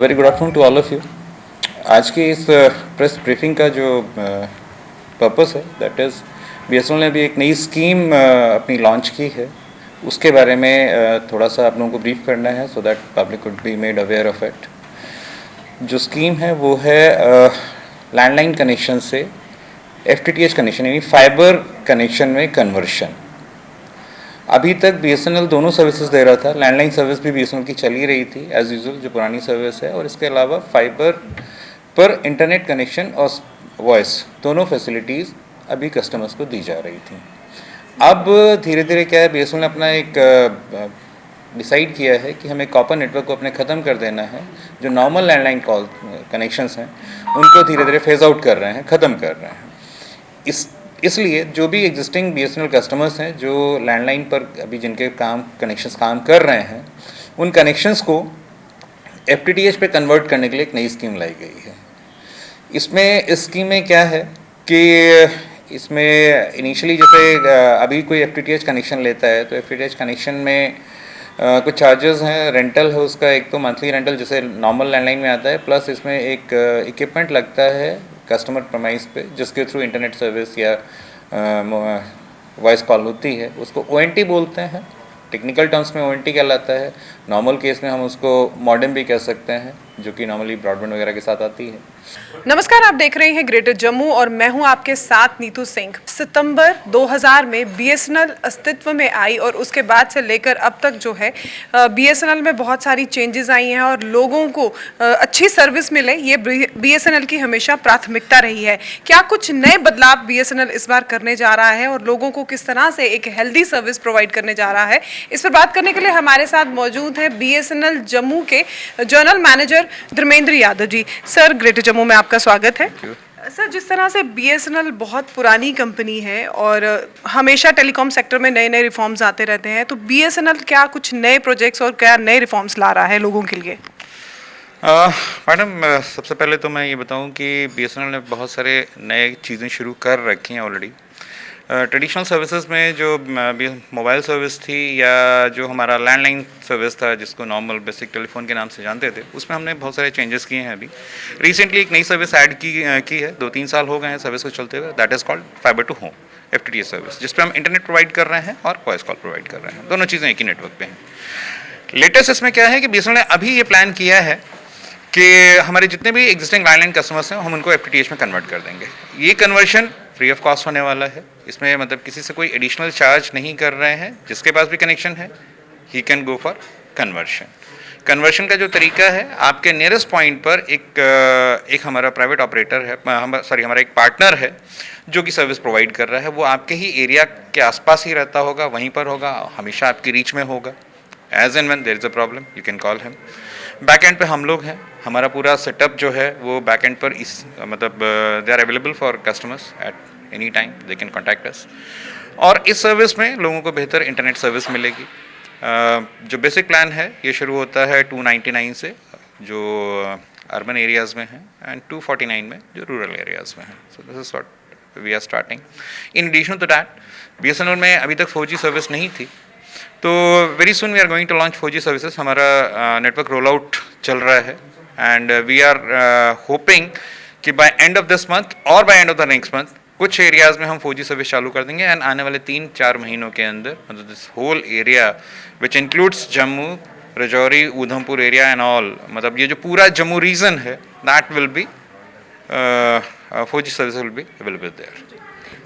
Very good afternoon to all of you. आज की इस प्रेस ब्रीफिंग का जो पर्पस है दैट इज़ बीएसएनएल ने अभी एक नई स्कीम अपनी लॉन्च की है, उसके बारे में थोड़ा सा आप लोगों को ब्रीफ करना है so that public could be made aware of it. जो स्कीम है वो है लैंडलाइन कनेक्शन से एफटीटीएच कनेक्शन यानी फाइबर कनेक्शन में कन्वर्शन। अभी तक बीएसएनएल दोनों सर्विसेज दे रहा था, लैंडलाइन सर्विस भी बीएसएनएल की चली रही थी एज यूजुअल जो पुरानी सर्विस है, और इसके अलावा फाइबर पर इंटरनेट कनेक्शन और वॉइस दोनों फैसिलिटीज़ अभी कस्टमर्स को दी जा रही थी। अब धीरे धीरे क्या है, बीएसएनएल ने अपना एक डिसाइड किया है कि हमें कॉपर नेटवर्क को अपने ख़त्म कर देना है। जो नॉर्मल लैंडलाइन कॉल कनेक्शंस हैं उनको धीरे धीरे फेज आउट कर रहे हैं, ख़त्म कर रहे हैं। इसलिए जो भी एग्जिस्टिंग बीएसएनएल कस्टमर्स हैं जो लैंडलाइन पर अभी जिनके कनेक्शंस काम कर रहे हैं, उन कनेक्शंस को एफटीटीएच पे कन्वर्ट करने के लिए एक नई स्कीम लाई गई है। इस स्कीम में क्या है कि इसमें इनिशियली जैसे अभी कोई एफटीटीएच कनेक्शन लेता है तो एफटीटीएच कनेक्शन में कुछ चार्जेस हैं, रेंटल है उसका, एक तो मंथली रेंटल जैसे नॉर्मल लैंडलाइन में आता है, प्लस इसमें एक इक्विपमेंट लगता है कस्टमर प्रमाइस पे जिसके थ्रू इंटरनेट सर्विस या वॉइस कॉल होती है, उसको ओएनटी बोलते हैं। टेक्निकल टर्म्स में ओएनटी कहलाता है, नॉर्मल केस में हम उसको मॉडेम भी कह सकते हैं जो कि नॉर्मली ब्रॉडबैंड वगैरह के साथ आती है। नमस्कार, आप देख रहे हैं ग्रेटर जम्मू और मैं हूं आपके साथ नीतू सिंह। सितंबर 2000 में बीएसएनएल अस्तित्व में आई और उसके बाद से लेकर अब तक जो है बीएसएनएल में बहुत सारी चेंजेस आई हैं और लोगों को अच्छी सर्विस मिले, ये बीएसएनएल की हमेशा प्राथमिकता रही है। क्या कुछ नए बदलाव बीएसएनएल इस बार करने जा रहा है और लोगों को किस तरह से एक हेल्दी सर्विस प्रोवाइड करने जा रहा है, इस पर बात करने के लिए हमारे साथ मौजूद है बीएसएनएल जम्मू के general manager Dharmendra Yadav ji. Sir, greater Jammu में आपका स्वागत है। सर, जिस तरह से बीएसएनएल बहुत पुरानी कंपनी है और हमेशा टेलीकॉम सेक्टर में नए नए रिफॉर्म्स आते रहते हैं, तो बीएसएनएल क्या कुछ नए प्रोजेक्ट्स और क्या नए रिफॉर्म्स ला रहा है लोगों के लिए? मैडम, सबसे पहले तो मैं ये बताऊं कि बीएसएनएल ने बहुत सारे नए चीज़ें शुरू कर रखी हैं ऑलरेडी। ट्रेडिशनल सर्विसेज में जो मोबाइल सर्विस थी या जो हमारा लैंडलाइन सर्विस था जिसको नॉर्मल बेसिक टेलीफोन के नाम से जानते थे, उसमें हमने बहुत सारे चेंजेस किए हैं। अभी रिसेंटली एक नई सर्विस ऐड की है, 2-3 साल हो गए हैं सर्विस को चलते हुए, that is called fibre to home FTTH service, जिस पर हम इंटरनेट प्रोवाइड कर रहे हैं और वॉइस कॉल प्रोवाइड कर रहे हैं, दोनों चीज़ें एक ही नेटवर्क पे हैं। लेटेस्ट इसमें क्या है कि बीएसएनएल ने अभी ये प्लान किया है कि हमारे जितने भी एग्जिस्टिंग लैंडलाइन कस्टमर्स हैं हम उनको एफटीटीएच में कन्वर्ट कर देंगे। ये कन्वर्शन फ्री ऑफ कॉस्ट होने वाला है, इसमें मतलब किसी से कोई एडिशनल चार्ज नहीं कर रहे हैं। जिसके पास भी कनेक्शन है he can go for conversion. Conversion का जो तरीका है, आपके नियरेस्ट पॉइंट पर एक हमारा प्राइवेट ऑपरेटर है, हमारा एक पार्टनर है जो कि सर्विस प्रोवाइड कर रहा है, वो आपके ही एरिया के आसपास ही रहता होगा, वहीं पर होगा, हमेशा आपकी रीच में होगा। As and when there is a problem you can call him. Back end पे हम लोग हैं, हमारा पूरा सेटअप जो है वो बैक एंड पर they are available for customers at any time, they can contact us. और इस सर्विस में लोगों को बेहतर इंटरनेट सर्विस मिलेगी। जो बेसिक प्लान है ये शुरू होता है 299 से जो अर्बन एरियाज़ में है एंड 249 में जो रूरल एरियाज़ में है। So this is what we are starting. In addition to that, BSNL में अभी तक 4G सर्विस नहीं थी, तो very soon we are going to launch 4G services. हमारा नेटवर्क रोल आउट चल रहा है एंड वी आर होपिंग कि by end of this month और by end of the next month कुछ एरियाज़ में हम 4G सर्विस चालू कर देंगे एंड आने वाले 3-4 महीनों के अंदर मतलब this whole area which includes Jammu, Rajouri, Udhampur area and all, मतलब ये जो पूरा जम्मू रीजन है that will be 4G service will be available there.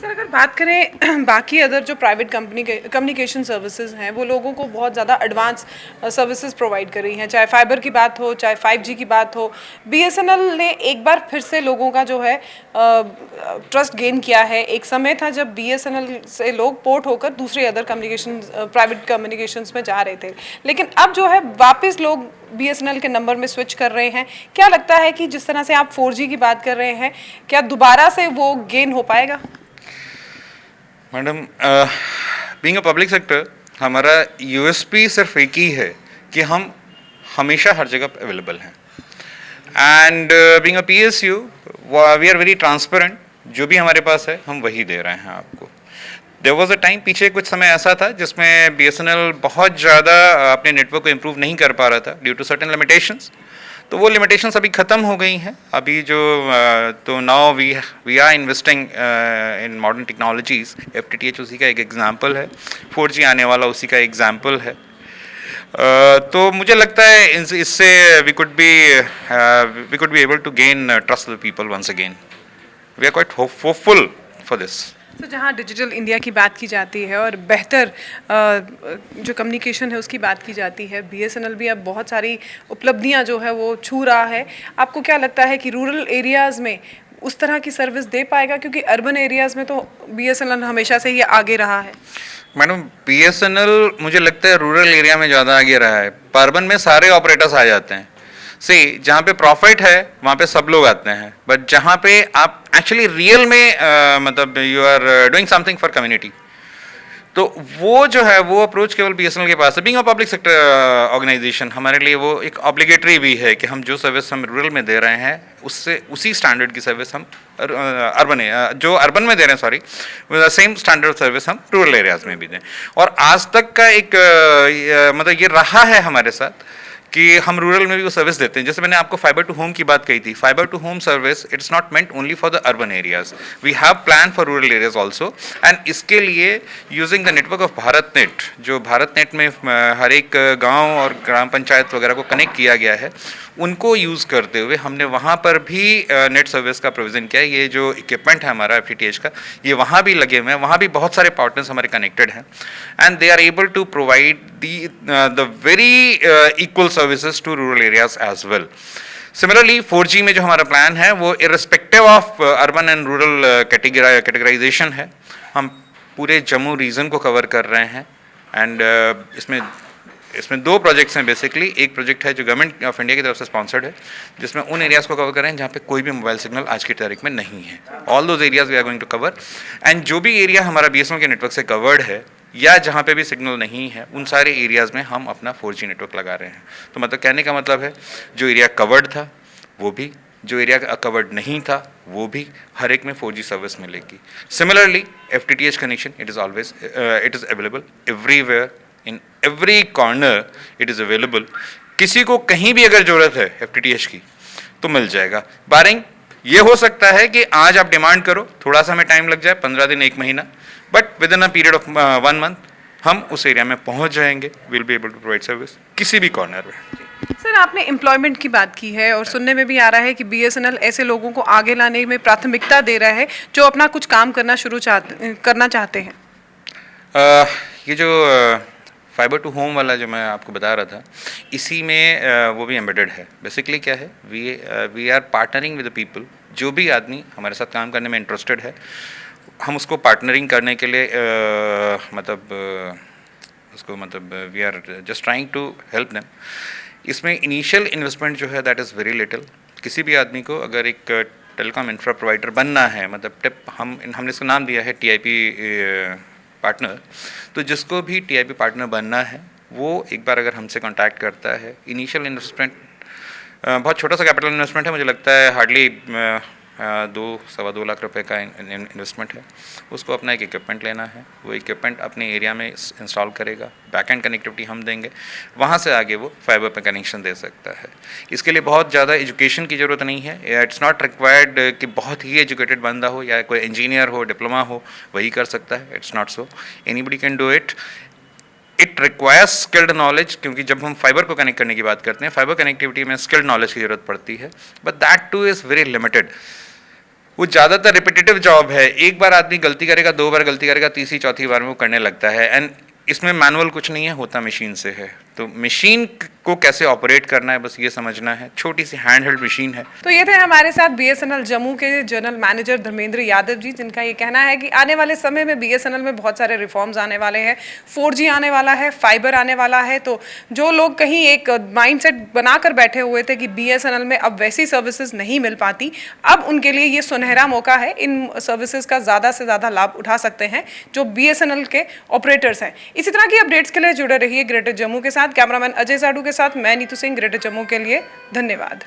Sir, अगर बात करें बाकी अदर जो प्राइवेट कम्युनिकेशन सर्विसेज हैं, वो लोगों को बहुत ज़्यादा एडवांस सर्विसेज प्रोवाइड कर रही हैं, चाहे फाइबर की बात हो, चाहे 5G की बात हो। बीएसएनएल ने एक बार फिर से लोगों का जो है ट्रस्ट गेन किया है। एक समय था जब बीएसएनएल से लोग पोर्ट होकर दूसरे अदर प्राइवेट कम्युनिकेशंस में जा रहे थे, लेकिन अब जो है वापस लोग बीएसएनएल के नंबर में स्विच कर रहे हैं। क्या लगता है कि जिस तरह से आप 4G की बात कर रहे हैं, क्या दोबारा से वो गेन हो पाएगा? Madam, being a public sector हमारा यूएसपी सिर्फ एक ही है कि हम हमेशा हर जगह अवेलेबल हैं and being a PSU we are very transparent. जो भी हमारे पास है हम वही दे रहे हैं आपको। देयर वाज अ टाइम, पीछे कुछ समय ऐसा था जिसमें बीएसएनएल बहुत ज़्यादा अपने नेटवर्क को इम्प्रूव नहीं कर पा रहा था ड्यू टू सर्टेन लिमिटेशंस। तो वो लिमिटेशंस अभी ख़त्म हो गई हैं। अभी जो तो now we are investing in modern technologies. FTTH उसी का एक एग्जांपल है, 4G आने वाला उसी का एग्जांपल है। तो मुझे लगता है इससे we could be able to gain trust the people once again. We are quite hopeful for this. तो जहाँ डिजिटल इंडिया की बात की जाती है और बेहतर जो कम्युनिकेशन है उसकी बात की जाती है, BSNL भी अब बहुत सारी उपलब्धियाँ जो है वो छू रहा है। आपको क्या लगता है कि रूरल एरियाज़ में उस तरह की सर्विस दे पाएगा? क्योंकि अर्बन एरियाज़ में तो BSNL हमेशा से ही आगे रहा है। मैडम, BSNL मुझे लगता है रूरल एरिया में ज़्यादा आगे रहा है। अर्बन में सारे ऑपरेटर्स आ जाते हैं। जहाँ पे प्रॉफिट है वहाँ पे सब लोग आते हैं, बट जहाँ पे आप एक्चुअली रियल में मतलब you are doing something for community, तो वो जो है वो अप्रोच केवल BSNL के पास है। Being a public sector organisation, हमारे लिए वो एक ऑब्लिगेटरी भी है कि हम जो सर्विस हम रूरल में दे रहे हैं उससे उसी स्टैंडर्ड की सर्विस हम जो अर्बन में दे रहे हैं, सॉरी, सेम स्टैंडर्ड सर्विस हम रूरल एरियाज में भी दें। और आज तक का एक मतलब ये रहा है हमारे साथ कि हम रूरल में भी वो सर्विस देते हैं। जैसे मैंने आपको फाइबर टू होम की बात कही थी, fibre to home service it's not meant only for the urban areas, we have plan for rural areas also. And इसके लिए using the network of Bharat net, जो भारत नेट में हर एक गांव और ग्राम पंचायत वगैरह को कनेक्ट किया गया है, उनको यूज़ करते हुए हमने वहाँ पर भी नेट सर्विस का प्रोविज़न किया है। ये जो इक्विपमेंट है हमारा FTTH का, ये वहाँ भी लगे हुए हैं, वहाँ भी बहुत सारे पार्टनर्स हमारे कनेक्टेड हैं, and they are able to provide the very equal services to rural areas as well. Similarly 4G में जो हमारा प्लान है वो irrespective of urban and rural categorisation है। हम पूरे जम्मू रीजन को कवर कर रहे हैं, एंड इसमें दो प्रोजेक्ट्स हैं बेसिकली। एक प्रोजेक्ट है जो गवर्नमेंट ऑफ इंडिया की तरफ से स्पॉन्सर्ड है, जिसमें उन एरियाज़ को कवर कर रहे हैं जहाँ पे कोई भी मोबाइल सिग्नल आज की तारीख में नहीं है। All those areas we are going to cover, and जो भी एरिया हमारा BSNL के नेटवर्क से कवर्ड है या जहाँ पे भी सिग्नल नहीं है, उन सारे एरियाज़ में हम अपना 4G नेटवर्क लगा रहे हैं। तो मतलब कहने का मतलब है, जो एरिया कवर्ड था वो भी, जो एरिया कवर्ड नहीं था वो भी, हर एक में 4G सर्विस मिलेगी। Similarly FTTH connection it is available everywhere, in every corner it is available. किसी को कहीं भी अगर ज़रूरत है FTTH की तो मिल जाएगा। बारिंग ये हो सकता है कि आज आप डिमांड करो, थोड़ा सा हमें टाइम लग जाए, 15 दिन 1 महीना, but within a period of 1 month हम उस एरिया में पहुंच जाएंगे। Will be able to provide service किसी भी कॉर्नर में। सर, आपने एम्प्लॉयमेंट की बात की है और सुनने में भी आ रहा है कि BSNL ऐसे लोगों को आगे लाने में प्राथमिकता दे रहा है जो अपना कुछ काम करना चाहते हैं। ये जो फाइबर टू होम वाला जो मैं आपको बता रहा था, इसी में वो भी एम्बेडेड है। बेसिकली क्या है, we are partnering with the people. जो भी आदमी हमारे साथ काम करने में इंटरेस्टेड है, हम उसको पार्टनरिंग करने के लिए we are just trying to help them. इसमें इनिशियल इन्वेस्टमेंट जो है दैट इज़ वेरी लिटिल। किसी भी आदमी को अगर एक टेलीकॉम इंफ्रा प्रोवाइडर बनना है, मतलब टिप हमने इसका नाम दिया है TIP पार्टनर, तो जिसको भी TIP पार्टनर बनना है वो एक बार अगर हमसे कांटेक्ट करता है, इनिशियल इन्वेस्टमेंट बहुत छोटा सा कैपिटल इन्वेस्टमेंट है, मुझे लगता है हार्डली 2-2.25 लाख रुपए का इन्वेस्टमेंट है। उसको अपना एक इक्विपमेंट लेना है, वो इक्विपमेंट अपने एरिया में इंस्टॉल करेगा, बैक एंड कनेक्टिविटी हम देंगे, वहाँ से आगे वो फाइबर पे कनेक्शन दे सकता है। इसके लिए बहुत ज़्यादा एजुकेशन की ज़रूरत नहीं है। इट्स नॉट रिक्वायर्ड कि बहुत ही एजुकेटेड बंदा हो या कोई इंजीनियर हो, डिप्लोमा हो, वही कर सकता है। It's not so, anybody can do it. It requires skilled knowledge, क्योंकि जब हम फाइबर को कनेक्ट करने की बात करते हैं, फाइबर कनेक्टिविटी में स्किल्ड नॉलेज की ज़रूरत पड़ती है, but that two is very limited. वो ज़्यादातर रिपीटेटिव जॉब है, एक बार आदमी गलती करेगा, 2 बार गलती करेगा, तीसरी चौथी बार में वो करने लगता है, एंड इसमें मैनुअल कुछ नहीं है, होता मशीन से है। तो मशीन को कैसे ऑपरेट करना है बस ये समझना है। छोटी सी हैंड हेल्ड मशीन है। तो ये थे हमारे साथ BSNL जम्मू के जनरल मैनेजर धर्मेंद्र यादव जी, जिनका ये कहना है कि आने वाले समय में BSNL में बहुत सारे रिफॉर्म्स आने वाले हैं, 4G आने वाला है, फाइबर आने वाला है। तो जो लोग कहीं एक माइंडसेट बनाकर बैठे हुए थे कि BSNL में अब वैसी सर्विसेज नहीं मिल पाती, अब उनके लिए ये सुनहरा मौका है। इन सर्विसेज का ज़्यादा से ज़्यादा लाभ उठा सकते हैं जो BSNL के ऑपरेटर्स हैं। इसी तरह की अपडेट्स के लिए जुड़े रहिए ग्रेटर जम्मू के साथ। कैमरामैन अजय साडू के साथ मैं नीतू सिंह, ग्रेटर जम्मू के लिए। धन्यवाद।